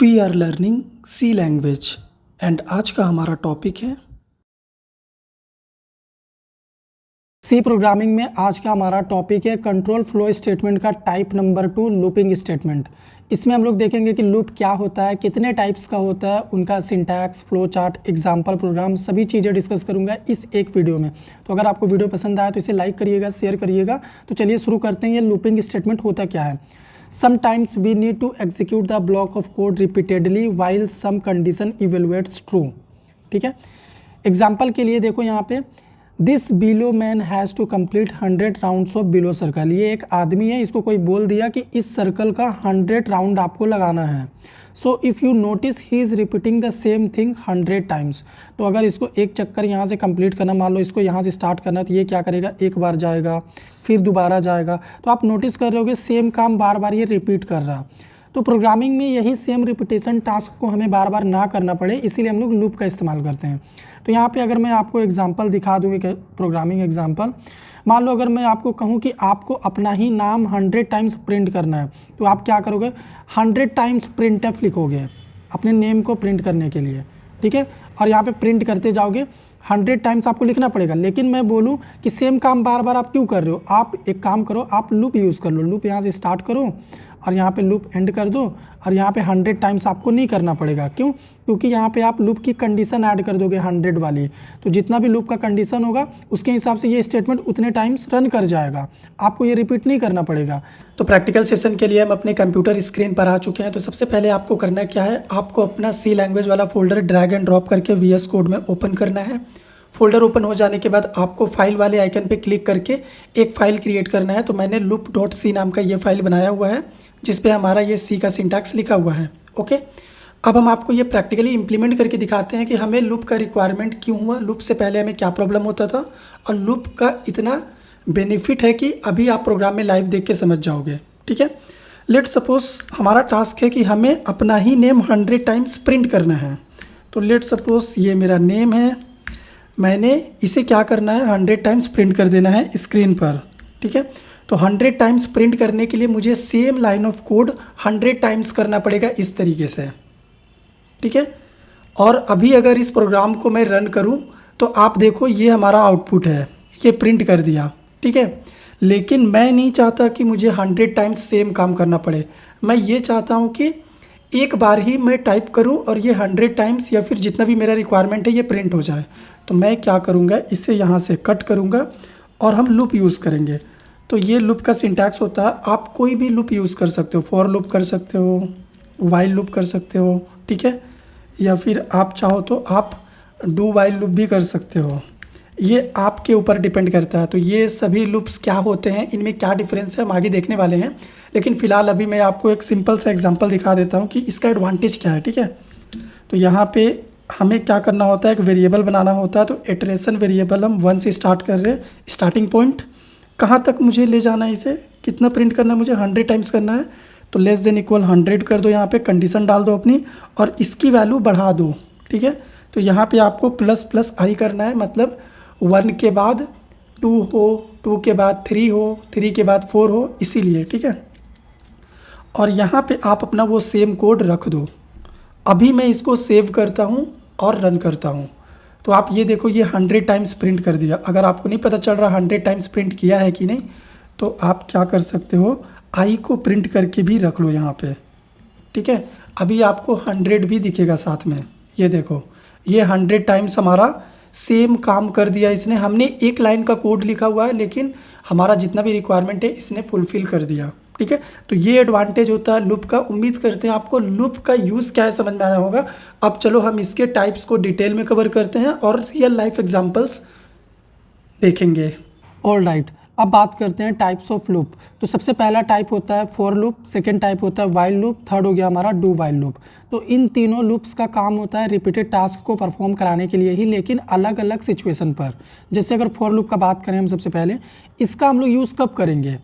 We are learning C language and आज का हमारा टॉपिक है सी प्रोग्रामिंग में। आज का हमारा टॉपिक है कंट्रोल फ्लो स्टेटमेंट का टाइप नंबर 2 लूपिंग स्टेटमेंट। इसमें हम लोग देखेंगे कि लूप क्या होता है, कितने टाइप्स का होता है, उनका syntax, flow chart, example program, सभी चीज़ें डिस्कस करूंगा इस एक वीडियो में। तो अगर आपको वीडियो पसंद आया तो इसे लाइक करिएगा, शेयर करिएगा। तो चलिए शुरू करते हैं। ये लूपिंग स्टेटमेंट होता क्या है। Sometimes we need to execute the block of code repeatedly while some condition evaluates true। ठीक है, एग्जाम्पल के लिए देखो यहाँ पे this below man has to complete 100 rounds of below circle. ये एक आदमी है, इसको कोई बोल दिया कि इस सर्कल का 100 राउंड आपको लगाना है। So if you notice he is repeating the same thing 100 times. तो अगर इसको एक चक्कर यहाँ से कंप्लीट करना, मान लो इसको यहाँ से स्टार्ट करना, तो ये क्या करेगा, एक बार जाएगा फिर दोबारा जाएगा। तो आप नोटिस कर रहे होगे सेम काम बार बार ये रिपीट कर रहा। तो प्रोग्रामिंग में यही सेम रिपीटेशन टास्क को हमें बार बार ना करना पड़े, इसीलिए हम लोग लूप का इस्तेमाल करते हैं। तो यहाँ पे अगर मैं आपको एग्जांपल दिखा दूँ, प्रोग्रामिंग एग्जांपल, मान लो अगर मैं आपको कहूँ कि आपको अपना ही नाम 100 टाइम्स प्रिंट करना है, तो आप क्या करोगे, 100 टाइम्स प्रिंटफ लिखोगे अपने नेम को प्रिंट करने के लिए। ठीक है, और यहाँ पे प्रिंट करते जाओगे, 100 टाइम्स आपको लिखना पड़ेगा। लेकिन मैं बोलूँ कि सेम काम बार बार आप क्यों कर रहे हो, आप एक काम करो, आप लूप यूज़ कर लो। लूप यहाँ से स्टार्ट करो और यहाँ पे लूप एंड कर दो, और यहाँ पे 100 टाइम्स आपको नहीं करना पड़ेगा। क्यों? क्योंकि यहाँ पे आप लूप की कंडीशन ऐड कर दोगे 100 वाली। तो जितना भी लूप का कंडीशन होगा उसके हिसाब से ये स्टेटमेंट उतने टाइम्स रन कर जाएगा, आपको ये रिपीट नहीं करना पड़ेगा। तो प्रैक्टिकल सेशन के लिए हम अपने कंप्यूटर स्क्रीन पर आ चुके हैं। तो सबसे पहले आपको करना क्या है, आपको अपना सी लैंग्वेज वाला फोल्डर ड्रैग एंड ड्रॉप करके VS कोड में ओपन करना है। फोल्डर ओपन हो जाने के बाद आपको फाइल वाले आइकन पे क्लिक करके एक फ़ाइल क्रिएट करना है। तो मैंने loop.c नाम का ये फाइल बनाया हुआ है, जिस पे हमारा ये सी का सिंटैक्स लिखा हुआ है। ओके, अब हम आपको ये प्रैक्टिकली इंप्लीमेंट करके दिखाते हैं कि हमें लूप का रिक्वायरमेंट क्यों हुआ, लूप से पहले हमें क्या प्रॉब्लम होता था, और लूप का इतना बेनिफिट है कि अभी आप प्रोग्राम में लाइव देख के समझ जाओगे। ठीक है, लेट सपोज हमारा टास्क है कि हमें अपना ही नेम 100 टाइम्स प्रिंट करना है। तो लेट सपोज ये मेरा नेम है, मैंने इसे क्या करना है, 100 टाइम्स प्रिंट कर देना है स्क्रीन पर। ठीक है, तो 100 टाइम्स प्रिंट करने के लिए मुझे same line of code 100 times करना पड़ेगा इस तरीके से। ठीक है, और अभी अगर इस प्रोग्राम को मैं रन करूं तो आप देखो ये हमारा आउटपुट है, ये प्रिंट कर दिया। ठीक है, लेकिन मैं नहीं चाहता कि मुझे 100 टाइम्स सेम काम करना पड़े। मैं ये चाहता हूं कि एक बार ही मैं टाइप करूं और ये 100 टाइम्स या फिर जितना भी मेरा रिक्वायरमेंट है ये प्रिंट हो जाए। तो मैं क्या करूंगा, इसे यहाँ से कट करूंगा और हम लूप यूज़ करेंगे। तो ये लूप का सिंटैक्स होता है, आप कोई भी लूप यूज़ कर सकते हो, फॉर लूप कर सकते हो, वाइल लूप कर सकते हो। ठीक है, या फिर आप चाहो तो आप डू वाइल लूप भी कर सकते हो, ये आपके ऊपर डिपेंड करता है। तो ये सभी लूप्स क्या होते हैं, इनमें क्या डिफरेंस है, हम आगे देखने वाले हैं। लेकिन फ़िलहाल अभी मैं आपको एक सिंपल सा एग्जांपल दिखा देता हूँ कि इसका एडवांटेज क्या है। ठीक है, तो यहाँ पे हमें क्या करना होता है, एक वेरिएबल बनाना होता है। तो इटरेशन वेरिएबल हम 1 से स्टार्ट कर रहे हैं, स्टार्टिंग पॉइंट कहाँ तक मुझे ले जाना है, इसे कितना प्रिंट करना है, मुझे 100 टाइम्स करना है। तो लेस देन इक्वल 100 कर दो, यहाँ पे कंडीशन डाल दो अपनी और इसकी वैल्यू बढ़ा दो। ठीक है, तो यहाँ पे आपको ++i करना है, मतलब 1 के बाद 2 हो, 2 के बाद 3 हो, 3 के बाद 4 हो, इसीलिए। ठीक है, और यहाँ पे आप अपना वो सेम कोड रख दो। अभी मैं इसको सेव करता हूँ और रन करता हूँ, तो आप ये देखो ये 100 टाइम्स प्रिंट कर दिया। अगर आपको नहीं पता चल रहा 100 टाइम्स प्रिंट किया है कि नहीं, तो आप क्या कर सकते हो, आई को प्रिंट करके भी रख लो यहाँ पे। ठीक है, अभी आपको 100 भी दिखेगा साथ में, ये देखो ये 100 टाइम्स हमारा सेम काम कर दिया इसने। हमने एक लाइन का कोड लिखा हुआ है, लेकिन हमारा जितना भी रिक्वायरमेंट है इसने फुलफ़िल कर दिया। ठीक है, तो ये एडवांटेज होता है लूप का। उम्मीद करते हैं आपको लूप का यूज़ क्या है समझ में आया होगा। अब चलो हम इसके टाइप्स को डिटेल में कवर करते हैं और रियल लाइफ एग्जांपल्स देखेंगे। ऑल राइट, अब बात करते हैं टाइप्स ऑफ लूप। तो सबसे पहला टाइप होता है फॉर लूप, सेकेंड टाइप होता है वाइल लूप, थर्ड हो गया हमारा डू वाइल लूप। तो इन तीनों लूप्स का काम होता है रिपीटेड टास्क को परफॉर्म कराने के लिए ही, लेकिन अलग अलग सिचुएशन पर। जैसे अगर फॉर लूप का बात करें हम सबसे पहले, इसका हम लोग यूज़ कब करेंगे,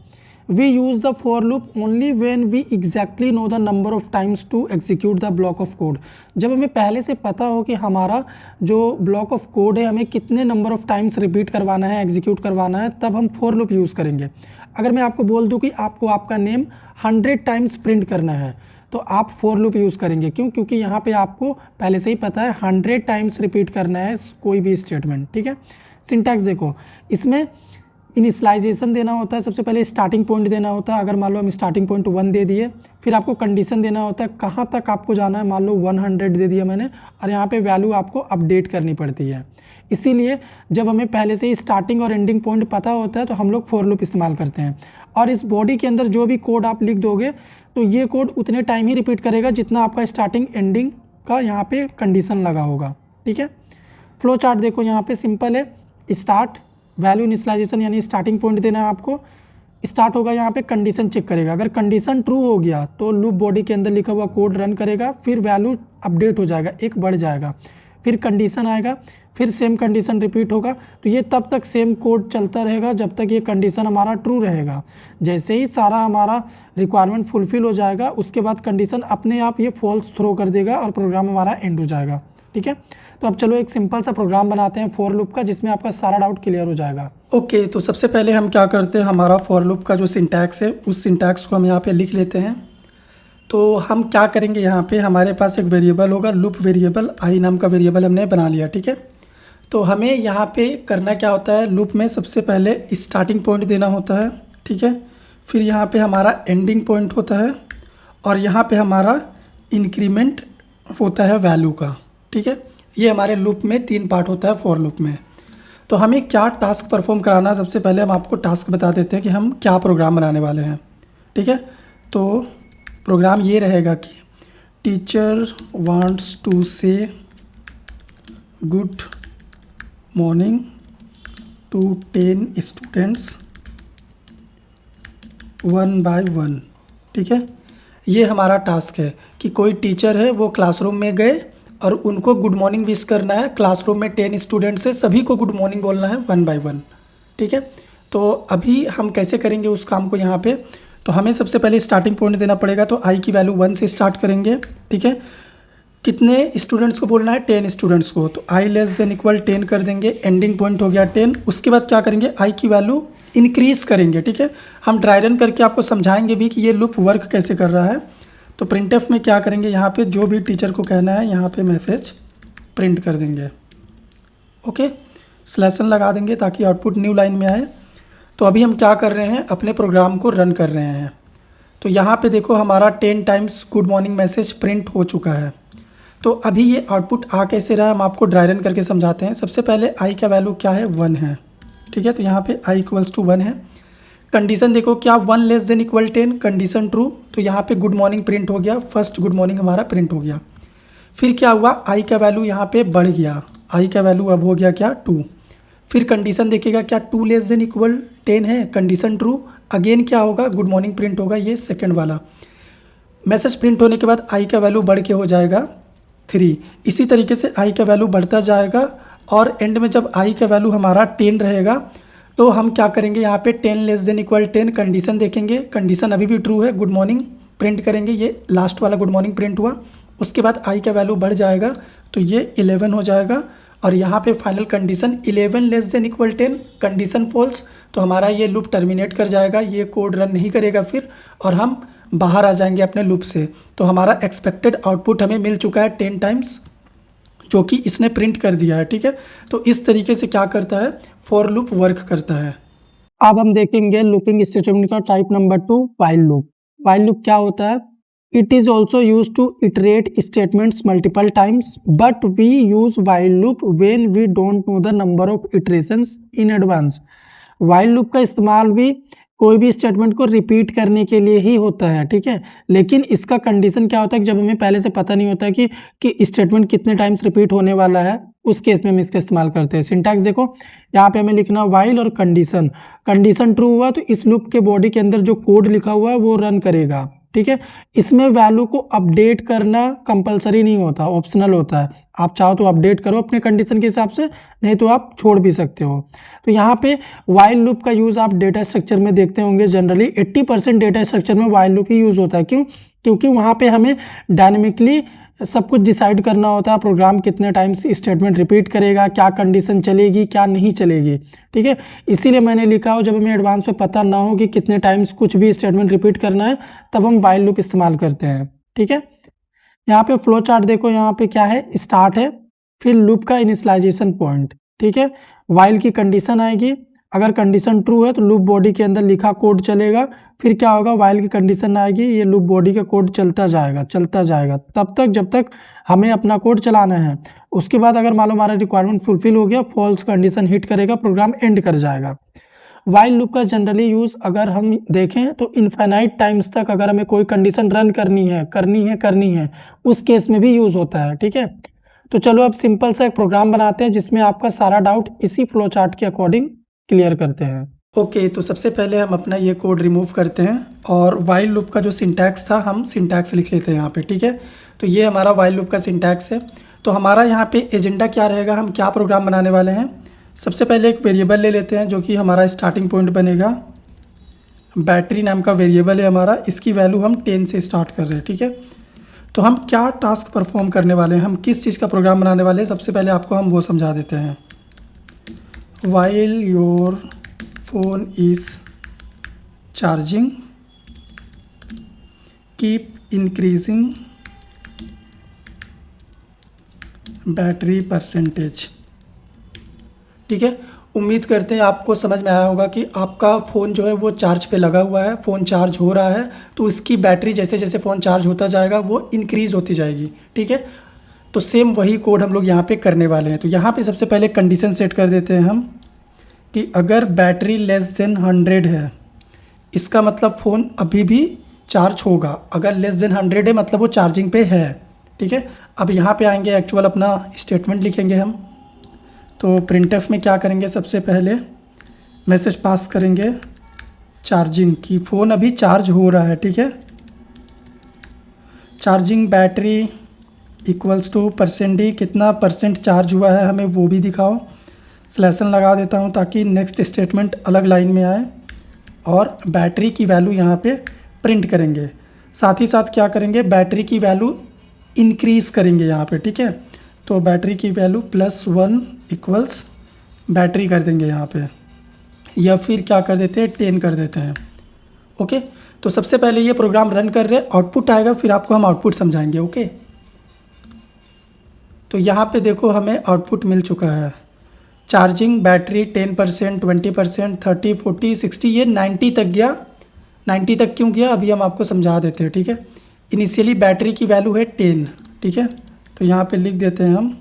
we use the for loop only when we exactly know the number of times to execute the block of code। जब हमें पहले से पता हो कि हमारा जो ब्लॉक ऑफ कोड है हमें कितने नंबर ऑफ टाइम्स रिपीट करवाना है, एग्जीक्यूट करवाना है, तब हम for loop यूज़ करेंगे। अगर मैं आपको बोल दूं कि आपको आपका नेम 100 टाइम्स प्रिंट करना है, तो तो आप फॉर लूप यूज़ करेंगे। क्यों? क्योंकि यहाँ पे आपको पहले से ही पता है 100 टाइम्स रिपीट करना है कोई भी स्टेटमेंट, ठीक है। सिंटैक्स देखो, इसमें इनिशियलाइजेशन देना होता है, सबसे पहले स्टार्टिंग पॉइंट देना होता है। अगर मान लो हम स्टार्टिंग पॉइंट 1 दे दिए, फिर आपको कंडीशन देना होता है कहाँ तक आपको जाना है। मान लो 100 दे दिया मैंने, और यहाँ पे वैल्यू आपको अपडेट करनी पड़ती है। इसीलिए जब हमें पहले से ही स्टार्टिंग और एंडिंग पॉइंट पता होता है तो हम लोग फॉर लूप इस्तेमाल करते हैं। और इस बॉडी के अंदर जो भी कोड आप लिख दोगे तो ये कोड उतने टाइम ही रिपीट करेगा जितना आपका स्टार्टिंग एंडिंग का यहाँ पे कंडीशन लगा होगा, ठीक है। फ्लो चार्ट देखो, यहाँ पे सिंपल है। स्टार्ट वैल्यू इनिशियलाइजेशन यानी स्टार्टिंग पॉइंट देना है आपको। स्टार्ट होगा, यहाँ पे कंडीशन चेक करेगा। अगर कंडीशन ट्रू हो गया तो लूप बॉडी के अंदर लिखा हुआ कोड रन करेगा, फिर वैल्यू अपडेट हो जाएगा, एक बढ़ जाएगा। फिर कंडीशन आएगा, फिर सेम कंडीशन रिपीट होगा। तो ये तब तक सेम कोड चलता रहेगा जब तक ये कंडीशन हमारा ट्रू रहेगा। जैसे ही सारा हमारा रिक्वायरमेंट फुलफिल हो जाएगा, उसके बाद कंडीशन अपने आप ये फॉल्स थ्रो कर देगा और प्रोग्राम हमारा एंड हो जाएगा, ठीक है। तो अब चलो एक सिंपल सा प्रोग्राम बनाते हैं फॉर लूप का, जिसमें आपका सारा डाउट क्लियर हो जाएगा। ओके, तो सबसे पहले हम क्या करते हैं, हमारा फॉर लूप का जो सिंटैक्स है उस सिंटैक्स को हम यहाँ पे लिख लेते हैं। तो हम क्या करेंगे, यहाँ पे हमारे पास एक वेरिएबल होगा, लूप वेरिएबल, आई नाम का वेरिएबल हमने बना लिया, ठीक है। तो हमें यहाँ पे करना क्या होता है, लूप में सबसे पहले स्टार्टिंग पॉइंट देना होता है, ठीक है। फिर यहाँ पे हमारा एंडिंग पॉइंट होता है, और यहाँ पे हमारा इंक्रीमेंट होता है वैल्यू का, ठीक है। ये हमारे लूप में 3 पार्ट होता है फॉर लूप में। तो हमें क्या टास्क परफॉर्म कराना है, सबसे पहले हम आपको टास्क बता देते हैं कि हम क्या प्रोग्राम बनाने वाले हैं, ठीक है। तो प्रोग्राम ये रहेगा कि teacher wants to say good morning to 10 students 1 by 1, ठीक है। ये हमारा टास्क है कि कोई टीचर है वो क्लासरूम में गए और उनको गुड मॉर्निंग विश करना है। क्लासरूम में 10 स्टूडेंट्स है, सभी को गुड मॉर्निंग बोलना है 1 by 1, ठीक है। तो अभी हम कैसे करेंगे उस काम को, यहाँ पे तो हमें सबसे पहले स्टार्टिंग पॉइंट देना पड़ेगा। तो आई की वैल्यू 1 से स्टार्ट करेंगे, ठीक है। कितने स्टूडेंट्स को बोलना है, 10 स्टूडेंट्स को। तो आई लेस देन इक्वल 10 कर देंगे, एंडिंग पॉइंट हो गया 10। उसके बाद क्या करेंगे, आई की वैल्यू इंक्रीज करेंगे, ठीक है। हम ड्राई रन करके आपको समझाएंगे भी कि ये लूप वर्क कैसे कर रहा है। तो प्रिंटफ में क्या करेंगे, यहाँ पे जो भी टीचर को कहना है यहाँ पे मैसेज प्रिंट कर देंगे, ओके। स्लैशन लगा देंगे ताकि आउटपुट न्यू लाइन में आए। तो अभी हम क्या कर रहे हैं, अपने प्रोग्राम को रन कर रहे हैं। तो यहाँ पे देखो हमारा 10 times good morning message print हो चुका है। तो अभी ये आउटपुट आ कैसे रहा है, हम आपको ड्राई रन करके समझाते हैं। सबसे पहले आई का वैल्यू क्या है, 1 है, ठीक है। तो यहाँ पे आई इक्वल्स टू 1 है। कंडीशन देखो क्या, 1 less than equal 10, condition true. तो यहाँ पे गुड मॉर्निंग प्रिंट हो गया, फर्स्ट गुड मॉर्निंग हमारा प्रिंट हो गया। फिर क्या हुआ, आई का वैल्यू यहाँ पे बढ़ गया, आई का वैल्यू अब हो गया क्या, 2। फिर कंडीशन देखेगा क्या 2 लेस देन इक्वल 10 है, कंडीशन ट्रू। अगेन क्या होगा, गुड मॉर्निंग प्रिंट होगा, ये सेकंड वाला मैसेज प्रिंट होने के बाद आई का वैल्यू बढ़ के हो जाएगा 3। इसी तरीके से आई का वैल्यू बढ़ता जाएगा और एंड में जब आई का वैल्यू हमारा 10 रहेगा तो हम क्या करेंगे, यहाँ पे 10 लेस देन इक्वल 10 कंडीशन देखेंगे, कंडीशन अभी भी ट्रू है, गुड मॉर्निंग प्रिंट करेंगे, ये लास्ट वाला गुड मॉर्निंग प्रिंट हुआ। उसके बाद आई का वैल्यू बढ़ जाएगा तो ये 11 हो जाएगा, और यहाँ पे final condition 11 less than equal 10 condition false. तो हमारा ये लूप टर्मिनेट कर जाएगा, ये कोड रन नहीं करेगा फिर, और हम बाहर आ जाएंगे अपने लूप से। तो हमारा एक्सपेक्टेड आउटपुट हमें मिल चुका है 10 टाइम्स, जो कि इसने प्रिंट कर दिया है, ठीक है। तो इस तरीके से क्या करता है, फॉर लूप वर्क करता है। अब हम देखेंगे लूपिंग स्टेटमेंट का type number 2, while loop. While loop क्या होता है, it is also use to iterate statements multiple times, but we use while loop when we don't know the number of iterations in advance. While loop का इस्तेमाल भी कोई भी statement को repeat करने के लिए ही होता है, ठीक है। लेकिन इसका कंडीशन क्या होता है कि जब हमें पहले से पता नहीं होता है कि स्टेटमेंट कितने टाइम्स रिपीट होने वाला है, उस केस में हम इसका इस्तेमाल करते हैं। सिंटैक्स देखो, यहाँ पे हमें लिखना व्हाइल और कंडीशन। कंडीशन ट्रू हुआ तो इस लूप के बॉडी के अंदर जो कोड लिखा हुआ है वो रन करेगा, ठीक है। इसमें वैल्यू को अपडेट करना कंपलसरी नहीं होता, ऑप्शनल होता है। आप चाहो तो अपडेट करो अपने कंडीशन के हिसाब से, नहीं तो आप छोड़ भी सकते हो। तो यहाँ पे व्हाइल लूप का यूज़ आप डेटा स्ट्रक्चर में देखते होंगे, जनरली 80% डेटा स्ट्रक्चर में व्हाइल लूप ही यूज़ होता है। क्यों? क्योंकि वहाँ पे हमें डायनेमिकली सब कुछ डिसाइड करना होता है, प्रोग्राम कितने टाइम्स स्टेटमेंट रिपीट करेगा, क्या कंडीशन चलेगी क्या नहीं चलेगी, ठीक है। इसीलिए मैंने लिखा हो, जब हमें एडवांस में पता ना हो कि कितने टाइम्स कुछ भी स्टेटमेंट रिपीट करना है, तब हम व्हाइल लूप इस्तेमाल करते हैं। ठीक है। यहाँ पे फ्लो चार्ट देखो, यहाँ पे क्या है, स्टार्ट है, फिर लूप का इनिशियलाइजेशन पॉइंट, ठीक है। वाइल की कंडीशन आएगी, अगर कंडीशन ट्रू है तो लूप बॉडी के अंदर लिखा कोड चलेगा, फिर क्या होगा, वाइल की कंडीशन आएगी, ये लूप बॉडी का कोड चलता जाएगा तब तक जब तक हमें अपना कोड चलाना है। उसके बाद अगर मान लो हमारा रिक्वायरमेंट फुलफिल हो गया, फॉल्स कंडीशन हिट करेगा, प्रोग्राम एंड कर जाएगा। वाइल लूप का जनरली यूज़ अगर हम देखें तो इनफाइनाइट टाइम्स तक अगर हमें कोई कंडीशन रन करनी है उस केस में भी यूज़ होता है, ठीक है। तो चलो अब सिंपल सा एक प्रोग्राम बनाते हैं जिसमें आपका सारा डाउट इसी फ्लो चार्ट के अकॉर्डिंग क्लियर करते हैं। ओके, तो सबसे पहले हम अपना ये कोड रिमूव करते हैं और वाइल लूप का जो सिंटैक्स था हम सिंटैक्स लिख लेते हैं यहाँ पे, ठीक है। तो ये हमारा वाइल लूप का सिंटैक्स है। तो हमारा यहाँ पे एजेंडा क्या रहेगा, हम क्या प्रोग्राम बनाने वाले हैं। सबसे पहले एक वेरिएबल ले लेते हैं जो कि हमारा स्टार्टिंग पॉइंट बनेगा। बैटरी नाम का वेरिएबल है हमारा, इसकी वैल्यू हम 10 से स्टार्ट कर रहे हैं, ठीक है। तो हम क्या टास्क परफॉर्म करने वाले हैं, हम किस चीज़ का प्रोग्राम बनाने वाले हैं, सबसे पहले आपको हम वो समझा देते हैं। While your phone is charging keep increasing battery percentage, ठीक है। उम्मीद करते हैं आपको समझ में आया होगा कि आपका फ़ोन जो है वो चार्ज पे लगा हुआ है, फ़ोन चार्ज हो रहा है, तो इसकी बैटरी जैसे जैसे फ़ोन चार्ज होता जाएगा वो इंक्रीज़ होती जाएगी, ठीक है। तो सेम वही कोड हम लोग यहाँ पे करने वाले हैं। तो यहाँ पे सबसे पहले कंडीशन सेट कर देते हैं हम कि अगर बैटरी लेस देन 100 है, इसका मतलब फ़ोन अभी भी चार्ज होगा। अगर लेस देन 100 है मतलब वो चार्जिंग पे है, ठीक है। अब यहाँ पे आएंगे, एक्चुअल अपना स्टेटमेंट लिखेंगे हम। तो प्रिंटफ में क्या करेंगे, सबसे पहले मैसेज पास करेंगे चार्जिंग की, फ़ोन अभी चार्ज हो रहा है, ठीक है। Charging battery equals to %d, कितना % चार्ज हुआ है हमें वो भी दिखाओ। स्लैशन लगा देता हूँ ताकि नेक्स्ट स्टेटमेंट अलग लाइन में आए, और बैटरी की वैल्यू यहाँ पे प्रिंट करेंगे। साथ ही साथ क्या करेंगे, बैटरी की वैल्यू इंक्रीज़ करेंगे यहाँ पे, ठीक है। तो बैटरी की वैल्यू +1 इक्वल्स बैटरी कर देंगे यहाँ पे, या फिर क्या कर देते हैं, 10 कर देते हैं। ओके, तो सबसे पहले ये प्रोग्राम रन कर रहे, आउटपुट आएगा, फिर आपको हम आउटपुट समझाएंगे। ओके, तो यहाँ पे देखो हमें आउटपुट मिल चुका है। चार्जिंग बैटरी 10%, 20%, 30, 40, 60, ये 90 तक गया। 90 तक क्यों गया अभी हम आपको समझा देते हैं, ठीक है। इनिशियली बैटरी की वैल्यू है 10, ठीक है। तो यहाँ पे लिख देते हैं हम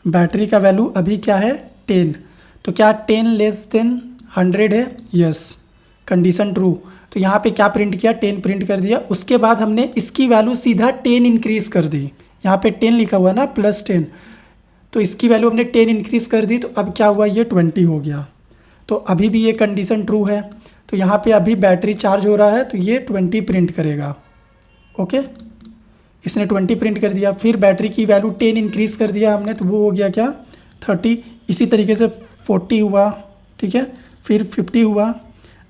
बैटरी का वैल्यू अभी क्या है, 10। तो क्या 10 लेस देन 100 है, यस, कंडीशन ट्रू। तो यहाँ पे क्या प्रिंट किया, 10 प्रिंट कर दिया। उसके बाद हमने इसकी वैल्यू सीधा 10 इंक्रीज़ कर दी। यहाँ पे 10 लिखा हुआ है ना, +10, तो इसकी वैल्यू हमने 10 इंक्रीज़ कर दी। तो अब क्या हुआ, ये 20 हो गया। तो अभी भी ये कंडीशन ट्रू है। तो यहाँ पे अभी बैटरी चार्ज हो रहा है, तो ये 20 प्रिंट करेगा। ओके, इसने 20 प्रिंट कर दिया। फिर बैटरी की वैल्यू 10 इंक्रीज़ कर दिया हमने, तो वो हो गया क्या, 30। इसी तरीके से 40 हुआ, ठीक है, फिर 50 हुआ,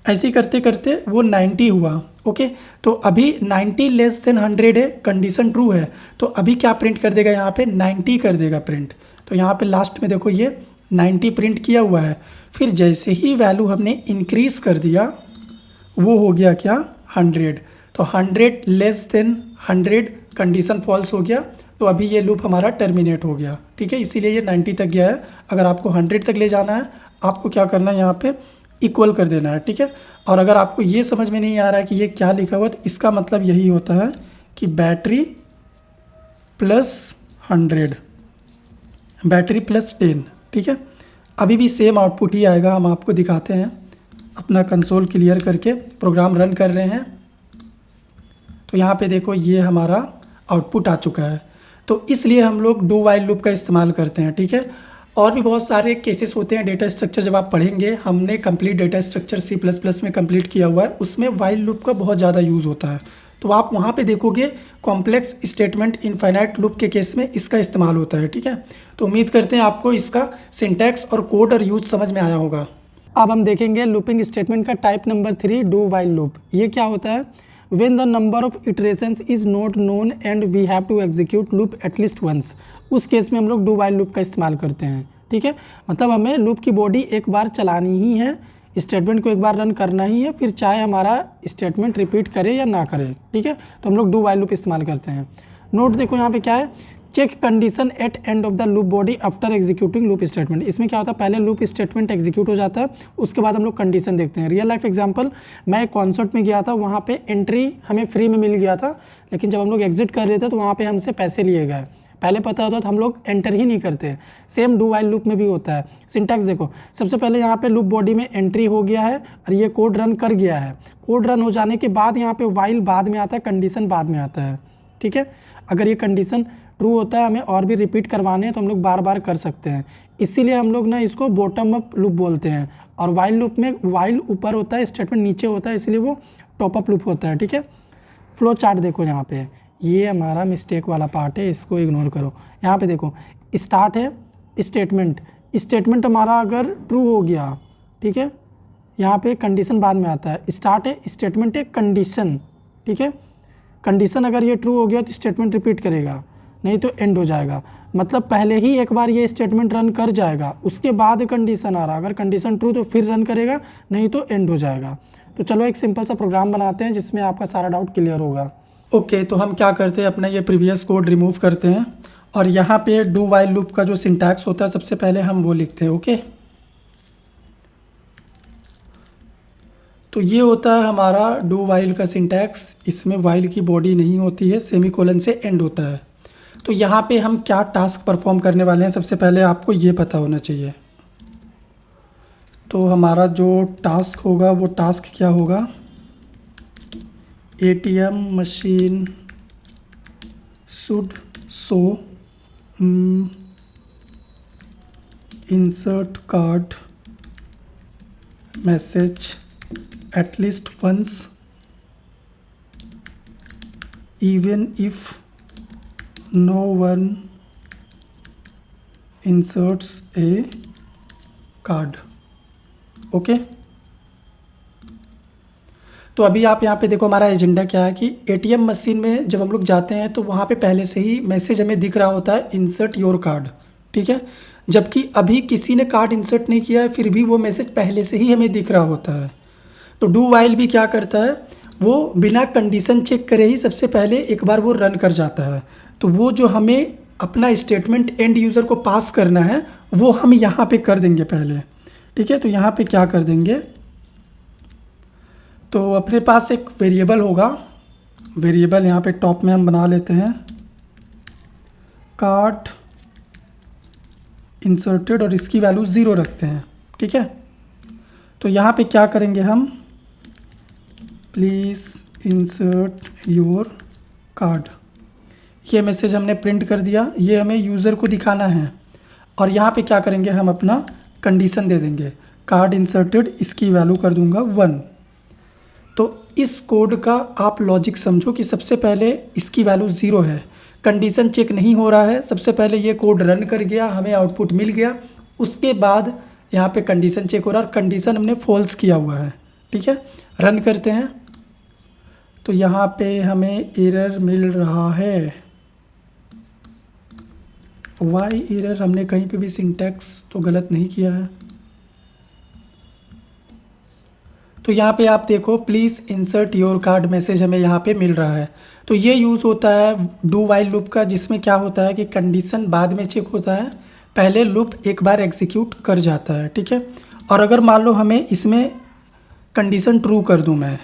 ऐसे करते करते वो 90 हुआ। ओके, तो अभी 90 लेस देन 100 है, कंडीशन ट्रू है। तो अभी क्या प्रिंट कर देगा, यहाँ पे 90 कर देगा प्रिंट। तो यहाँ पे लास्ट में देखो ये 90 प्रिंट किया हुआ है। फिर जैसे ही वैल्यू हमने इंक्रीज़ कर दिया, वो हो गया क्या, 100। तो 100 लेस देन 100 कंडीशन फॉल्स हो गया। तो अभी ये लूप हमारा टर्मिनेट हो गया, ठीक है। इसीलिए ये 90 तक गया है। अगर आपको 100 तक ले जाना है, आपको क्या करना है, यहाँ पे इक्वल कर देना है, ठीक है। और अगर आपको ये समझ में नहीं आ रहा है कि ये क्या लिखा हुआ, तो इसका मतलब यही होता है कि बैटरी +100, बैटरी +10, ठीक है। अभी भी सेम आउटपुट ही आएगा। हम आपको दिखाते हैं, अपना कंसोल क्लियर करके प्रोग्राम रन कर रहे हैं। तो यहाँ पे देखो ये हमारा आउटपुट आ चुका है। तो इसलिए हम लोग डू वाइल लूप का इस्तेमाल करते हैं, ठीक है। और भी बहुत सारे केसेस होते हैं डेटा स्ट्रक्चर, जब आप पढ़ेंगे, हमने कंप्लीट डेटा स्ट्रक्चर C++ में कंप्लीट किया हुआ है, उसमें वाइल लूप का बहुत ज़्यादा यूज़ होता है। तो आप वहाँ पे देखोगे कॉम्प्लेक्स स्टेटमेंट इनफाइनाइट लूप के केस में इसका इस्तेमाल होता है, ठीक है। तो उम्मीद करते हैं आपको इसका सिंटैक्स और कोड और यूज समझ में आया होगा। अब हम देखेंगे लूपिंग स्टेटमेंट का type number 3, do while loop. ये क्या होता है, when the number of iterations is not known and we have to execute loop at least once, उस केस में हम लोग डू वाइल लूप का इस्तेमाल करते हैं, ठीक है। मतलब हमें लूप की बॉडी एक बार चलानी ही है, स्टेटमेंट को एक बार रन करना ही है, फिर चाहे हमारा स्टेटमेंट रिपीट करे या ना करे, ठीक है। तो हम लोग डू वाइल लूप इस्तेमाल करते हैं। नोट देखो यहाँ पे क्या है, check condition at end of the loop body after executing loop statement. इसमें क्या होता है, पहले लूप स्टेटमेंट एग्जीक्यूट हो जाता है, उसके बाद हम लोग कंडीशन देखते हैं। रियल लाइफ एग्जांपल, मैं एक कॉन्सर्ट में गया था, वहाँ पे एंट्री हमें फ्री में मिल गया था, लेकिन जब हम लोग एग्जिट कर रहे थे तो वहाँ पे हमसे पैसे लिए गए। पहले पता होता तो हम लोग एंटर ही नहीं करते। सेम डू वाइल लूप में भी होता है। सिंटैक्स देखो, सबसे पहले यहाँ पे लूप बॉडी में एंट्री हो गया है और ये कोड रन कर गया है। कोड रन हो जाने के बाद यहाँ पे वाइल बाद में आता है, कंडीशन बाद में आता है, ठीक है। अगर ये कंडीशन ट्रू होता है, हमें और भी रिपीट करवाने हैं तो हम लोग बार बार कर सकते हैं। इसीलिए हम लोग ना इसको बॉटम अप लूप बोलते हैं। और वाइल लूप में वाइल ऊपर होता है, स्टेटमेंट नीचे होता है, इसलिए वो टॉप अप लूप होता है, ठीक है। फ्लो चार्ट देखो यहाँ पे, ये हमारा मिस्टेक वाला पार्ट है, इसको इग्नोर करो। यहाँ पे देखो, स्टार्ट है स्टेटमेंट, स्टेटमेंट हमारा अगर ट्रू हो गया, ठीक है, यहाँ पे कंडीशन बाद में आता है। स्टार्ट है स्टेटमेंट है कंडीशन, ठीक है। कंडीशन अगर ये ट्रू हो गया तो स्टेटमेंट रिपीट करेगा, नहीं तो एंड हो जाएगा। मतलब पहले ही एक बार ये स्टेटमेंट रन कर जाएगा, उसके बाद कंडीशन आ रहा, अगर कंडीशन ट्रू तो फिर रन करेगा, नहीं तो एंड हो जाएगा। तो चलो एक सिंपल सा प्रोग्राम बनाते हैं जिसमें आपका सारा डाउट क्लियर होगा। ओके, तो हम क्या करते हैं, अपना ये प्रीवियस कोड रिमूव करते हैं और यहाँ पे डू वाइल लूप का जो सिंटैक्स होता है सबसे पहले हम वो लिखते हैं। ओके, तो ये होता है हमारा डू वाइल का सिंटैक्स। इसमें वाइल की बॉडी नहीं होती है, सेमीकोलन से एंड होता है। तो यहाँ पे हम क्या टास्क परफॉर्म करने वाले हैं, सबसे पहले आपको ये पता होना चाहिए। तो हमारा जो टास्क होगा वो टास्क क्या होगा, ATM machine should show insert card message at least once even if no one inserts a card। Okay, तो अभी आप यहाँ पे देखो हमारा एजेंडा क्या है कि ATM मशीन में जब हम लोग जाते हैं तो वहाँ पे पहले से ही मैसेज हमें दिख रहा होता है इंसर्ट योर कार्ड, ठीक है। जबकि अभी किसी ने कार्ड इंसर्ट नहीं किया है, फिर भी वो मैसेज पहले से ही हमें दिख रहा होता है। तो डू वाइल भी क्या करता है, वो बिना कंडीशन चेक करे ही सबसे पहले एक बार वो रन कर जाता है। तो वो जो हमें अपना स्टेटमेंट एंड यूज़र को पास करना है वो हम यहाँ पे कर देंगे पहले, ठीक है। तो यहाँ पे क्या कर देंगे, तो अपने पास एक वेरिएबल होगा, वेरिएबल यहाँ पे टॉप में हम बना लेते हैं कार्ड इंसर्टेड और इसकी वैल्यू 0 रखते हैं, ठीक है। तो यहाँ पे क्या करेंगे हम, प्लीज़ इंसर्ट योर कार्ड, ये मैसेज हमने प्रिंट कर दिया, ये हमें यूज़र को दिखाना है। और यहाँ पे क्या करेंगे, हम अपना कंडीशन दे देंगे कार्ड इंसर्टेड, इसकी वैल्यू कर दूंगा 1। तो इस कोड का आप लॉजिक समझो कि सबसे पहले इसकी वैल्यू 0 है, कंडीशन चेक नहीं हो रहा है, सबसे पहले ये कोड रन कर गया, हमें आउटपुट मिल गया, उसके बाद यहाँ पे कंडीशन चेक हो रहा है और कंडीशन हमने फॉल्स किया हुआ है, ठीक है। रन करते हैं तो यहाँ पे हमें एरर मिल रहा है, वाई एरर, हमने कहीं पे भी सिंटैक्स तो गलत नहीं किया है। तो यहाँ पे आप देखो please insert your card message हमें यहाँ पे मिल रहा है। तो ये यूज़ होता है डू वाइल लूप का, जिसमें क्या होता है कि कंडीशन बाद में चेक होता है, पहले लूप एक बार एग्जीक्यूट कर जाता है, ठीक है। और अगर मान लो हमें इसमें कंडीशन ट्रू कर दूँ मैं,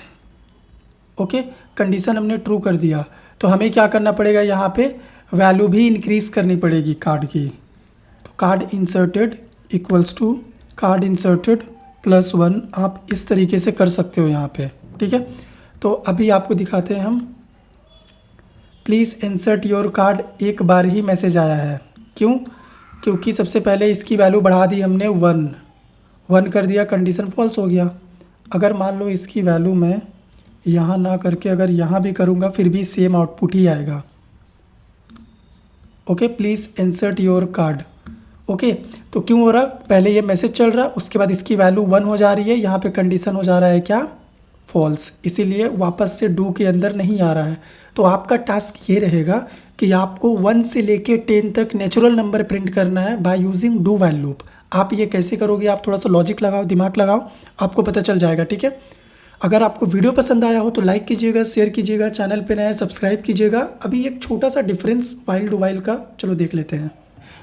ओके, कंडीशन हमने ट्रू कर दिया, तो हमें क्या करना पड़ेगा, यहाँ पे वैल्यू भी इंक्रीज़ करनी पड़ेगी कार्ड की। तो card inserted equals to card inserted +1, आप इस तरीके से कर सकते हो यहाँ पे, ठीक है। तो अभी आपको दिखाते हैं हम, प्लीज़ इंसर्ट योर कार्ड, एक बार ही मैसेज आया है, क्यों, क्योंकि सबसे पहले इसकी वैल्यू बढ़ा दी हमने 1 कर दिया, कंडीशन फॉल्स हो गया। अगर मान लो इसकी वैल्यू मैं यहाँ ना करके अगर यहाँ भी करूँगा फिर भी सेम आउटपुट ही आएगा। Okay, please insert your card, okay. तो क्यों हो रहा, पहले ये मैसेज चल रहा, उसके बाद इसकी वैल्यू 1 हो जा रही है, यहाँ पे कंडीशन हो जा रहा है क्या, फॉल्स, इसीलिए वापस से डू के अंदर नहीं आ रहा है। तो आपका टास्क ये रहेगा कि आपको 1 से लेके 10 तक नेचुरल नंबर प्रिंट करना है by using do while loop. आप ये कैसे करोगे, आप थोड़ा सा लॉजिक लगाओ, दिमाग लगाओ, आपको पता चल जाएगा। ठीक है, अगर आपको वीडियो पसंद आया हो तो लाइक कीजिएगा, शेयर कीजिएगा, चैनल पे नया है सब्सक्राइब कीजिएगा। अभी एक छोटा सा डिफरेंस वाइल टू वाइल का चलो देख लेते हैं।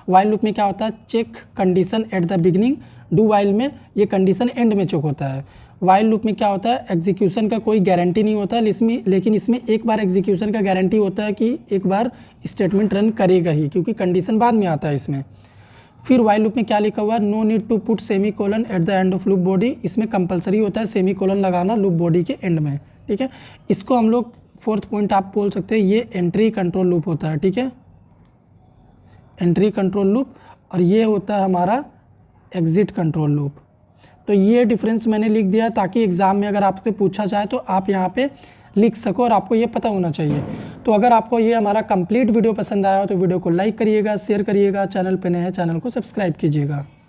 वाइल लूप में क्या होता है, check condition at the beginning. Do while में ये कंडीशन एंड में चेक होता है। वाइल लूप में क्या होता है, एग्जीक्यूशन का कोई गारंटी नहीं होता, लेकिन इसमें एक बार एग्जीक्यूशन का गारंटी होता है कि एक बार स्टेटमेंट रन करेगा ही, क्योंकि कंडीशन बाद में आता है इसमें। फिर वाइल लूप में क्या लिखा हुआ है, no need to put semicolon at the end of loop body. इसमें कंपलसरी होता है सेमी कोलन लगाना लूप बॉडी के एंड में। ठीक है, इसको हम लोग फोर्थ पॉइंट आप बोल सकते हैं, ये एंट्री कंट्रोल लूप होता है। ठीक है, एंट्री कंट्रोल लूप, और ये होता है हमारा एग्जिट कंट्रोल लूप। तो ये डिफरेंस मैंने लिख दिया ताकि एग्जाम में अगर आपसे पूछा जाए तो आप यहाँ पे लिख सको और आपको ये पता होना चाहिए। तो अगर आपको ये हमारा कंप्लीट वीडियो पसंद आया हो तो वीडियो को लाइक करिएगा, शेयर करिएगा, चैनल पे नए हैं चैनल को सब्सक्राइब कीजिएगा।